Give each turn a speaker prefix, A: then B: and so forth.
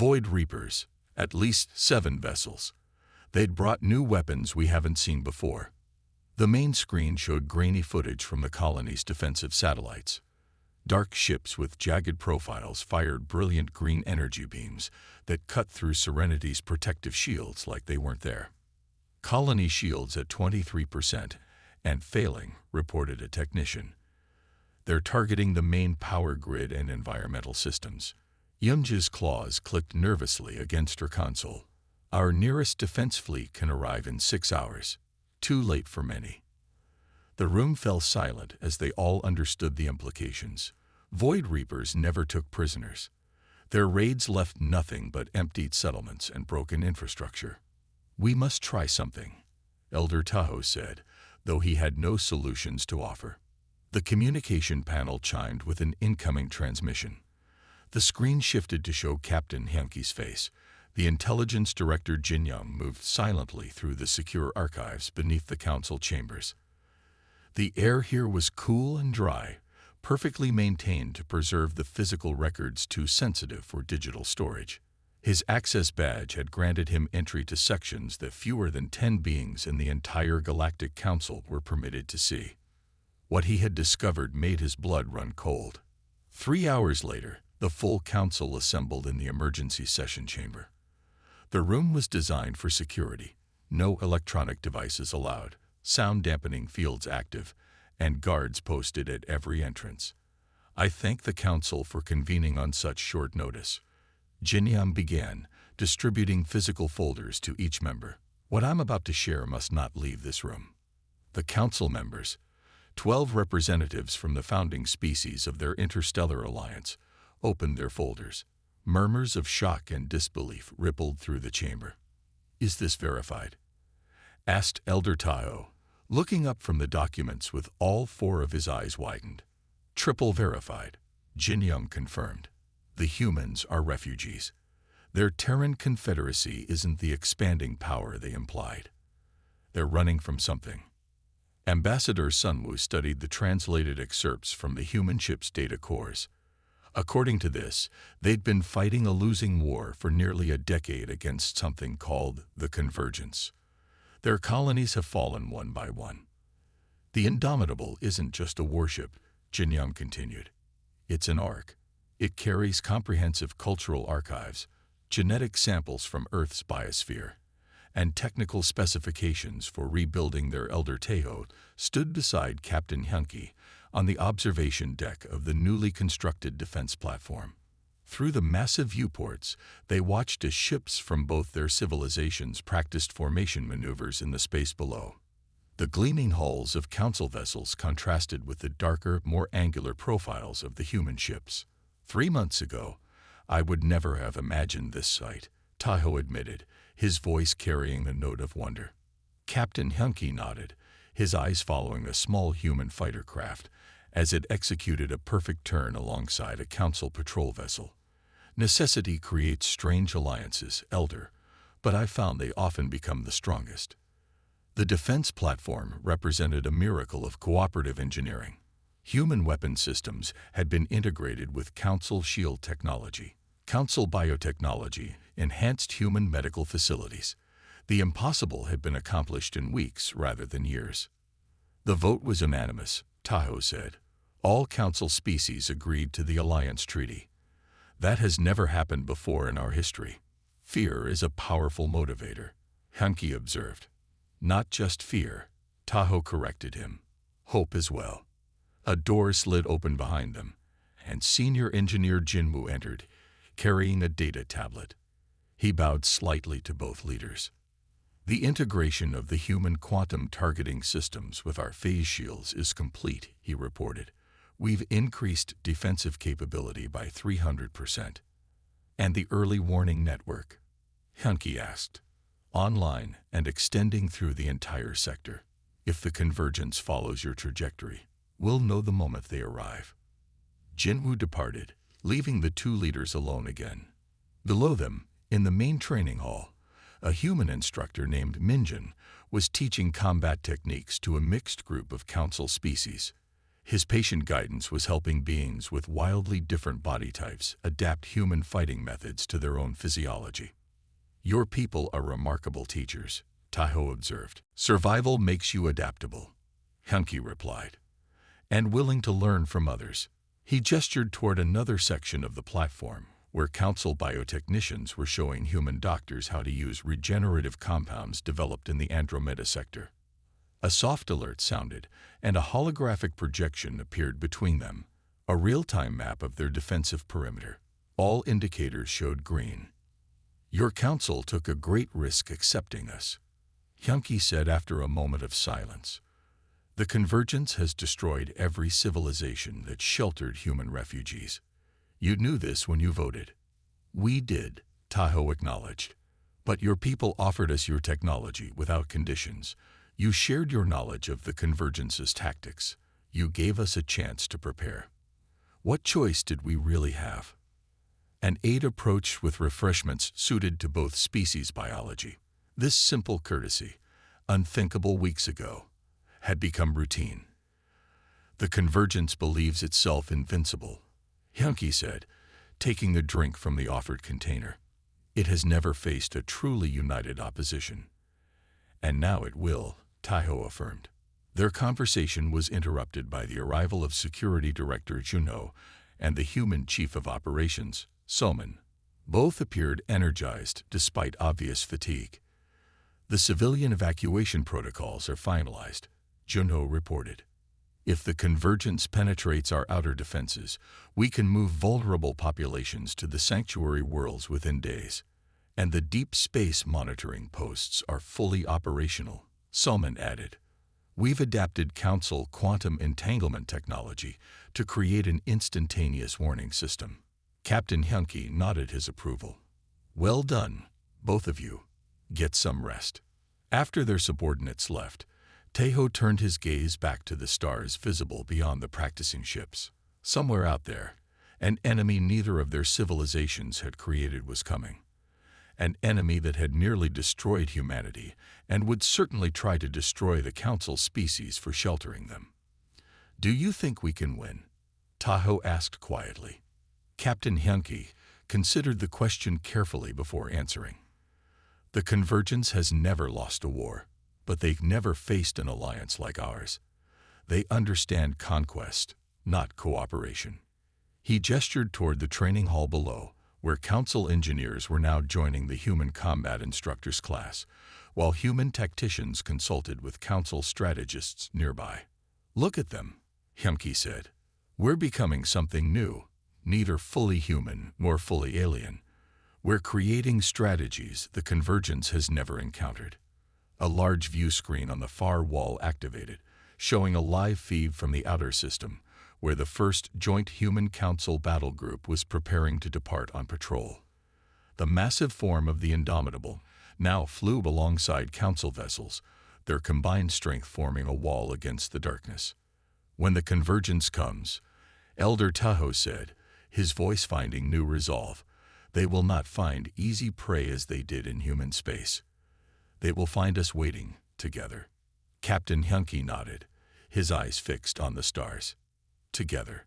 A: Void Reapers, at least 7 vessels. They'd brought new weapons we haven't seen before. The main screen showed grainy footage from the colony's defensive satellites. Dark ships with jagged profiles fired brilliant green energy beams that cut through Serenity's protective shields like they weren't there. Colony shields at 23% and failing, reported a technician. They're targeting the main power grid and environmental systems. Yunja's claws clicked nervously against her console. Our nearest defense fleet can arrive in 6 hours. Too late for many. The room fell silent as they all understood the implications. Void Reapers never took prisoners. Their raids left nothing but emptied settlements and broken infrastructure. We must try something, Elder Tahoe said, though he had no solutions to offer. The communication panel chimed with an incoming transmission. The screen shifted to show Captain Hyunki's face. The intelligence director Jin Young moved silently through the secure archives beneath the council chambers. The air here was cool and dry, perfectly maintained to preserve the physical records too sensitive for digital storage. His access badge had granted him entry to sections that fewer than 10 beings in the entire Galactic Council were permitted to see. What he had discovered made his blood run cold. 3 hours later, the full council assembled in the emergency session chamber. The room was designed for security. No electronic devices allowed, sound dampening fields active, and guards posted at every entrance. I thank the council for convening on such short notice. Jinyam began, distributing physical folders to each member. What I'm about to share must not leave this room. The council members, 12 representatives from the founding species of their interstellar alliance, opened their folders. Murmurs of shock and disbelief rippled through the chamber. Is this verified? Asked Elder Tahoe, looking up from the documents with all 4 of his eyes widened. Triple verified, Jin Young confirmed. The humans are refugees. Their Terran Confederacy isn't the expanding power they implied. They're running from something. Ambassador Sunwoo studied the translated excerpts from the human ship's data cores. According to this, they'd been fighting a losing war for nearly a decade against something called the Convergence. Their colonies have fallen one by one. The Indomitable isn't just a warship, Jin Young continued. It's an Orc. It carries comprehensive cultural archives, genetic samples from Earth's biosphere, and technical specifications for rebuilding their Elder Tahoe stood beside Captain Hyunki on the observation deck of the newly constructed defense platform. Through the massive viewports, they watched as ships from both their civilizations practiced formation maneuvers in the space below. The gleaming hulls of council vessels contrasted with the darker, more angular profiles of the human ships. 3 months ago, I would never have imagined this sight, Tahoe admitted, his voice carrying the note of wonder. Captain Hyunki nodded, his eyes following a small human fighter craft as it executed a perfect turn alongside a council patrol vessel. Necessity creates strange alliances, Elder, but I found they often become the strongest. The defense platform represented a miracle of cooperative engineering. Human weapon systems had been integrated with Council shield technology. Council biotechnology enhanced human medical facilities. The impossible had been accomplished in weeks rather than years. The vote was unanimous, Tahoe said. All Council species agreed to the Alliance Treaty. That has never happened before in our history. Fear is a powerful motivator, Hyunki observed. Not just fear, Tahoe corrected him. Hope as well. A door slid open behind them, and Senior Engineer Jinwoo entered, carrying a data tablet. He bowed slightly to both leaders. The integration of the human quantum targeting systems with our phase shields is complete, he reported. We've increased defensive capability by 300%. And the early warning network? Hyunki asked. Online and extending through the entire sector. If the convergence follows your trajectory, we'll know the moment they arrive. Jinwoo departed, leaving the 2 leaders alone again. Below them, in the main training hall, a human instructor named Minjin was teaching combat techniques to a mixed group of council species. His patient guidance was helping beings with wildly different body types adapt human fighting methods to their own physiology. Your people are remarkable teachers, Tahoe observed. Survival makes you adaptable, Hyunki replied, and willing to learn from others. He gestured toward another section of the platform, where Council biotechnicians were showing human doctors how to use regenerative compounds developed in the Andromeda sector. A soft alert sounded, and a holographic projection appeared between them, a real-time map of their defensive perimeter. All indicators showed green. Your council took a great risk accepting us, Hyunki said after a moment of silence. The convergence has destroyed every civilization that sheltered human refugees. You knew this when you voted. We did, Tahoe acknowledged. But your people offered us your technology without conditions. You shared your knowledge of the convergence's tactics. You gave us a chance to prepare. What choice did we really have? An aide approached with refreshments suited to both species biology. This simple courtesy, unthinkable weeks ago, had become routine. The convergence believes itself invincible, Hyunki said, taking a drink from the offered container. It has never faced a truly united opposition. And now it will, Tahoe affirmed. Their conversation was interrupted by the arrival of Security Director Junho and the human Chief of Operations, Soman. Both appeared energized despite obvious fatigue. The civilian evacuation protocols are finalized, Junho reported. If the convergence penetrates our outer defenses, we can move vulnerable populations to the sanctuary worlds within days. And the deep space monitoring posts are fully operational, Soman added. We've adapted Council quantum entanglement technology to create an instantaneous warning system. Captain Hyunki nodded his approval. Well done, both of you. Get some rest. After their subordinates left, Tahoe turned his gaze back to the stars visible beyond the practicing ships. Somewhere out there, an enemy neither of their civilizations had created was coming. An enemy that had nearly destroyed humanity and would certainly try to destroy the Council species for sheltering them. Do you think we can win? Tahoe asked quietly. Captain Hyunki considered the question carefully before answering. The convergence has never lost a war, but they've never faced an alliance like ours. They understand conquest, not cooperation. He gestured toward the training hall below, where Council engineers were now joining the human combat instructors class, while human tacticians consulted with Council strategists nearby. Look at them, Hyunki said. We're becoming something new, neither fully human nor fully alien. We're creating strategies the convergence has never encountered. A large view screen on the far wall activated, showing a live feed from the outer system, where the first Joint Human Council battle group was preparing to depart on patrol. The massive form of the Indomitable now flew alongside Council vessels, their combined strength forming a wall against the darkness. When the convergence comes, Elder Tahoe said, his voice finding new resolve, they will not find easy prey as they did in human space. They will find us waiting together. Captain Hyunki nodded, his eyes fixed on the stars. Together.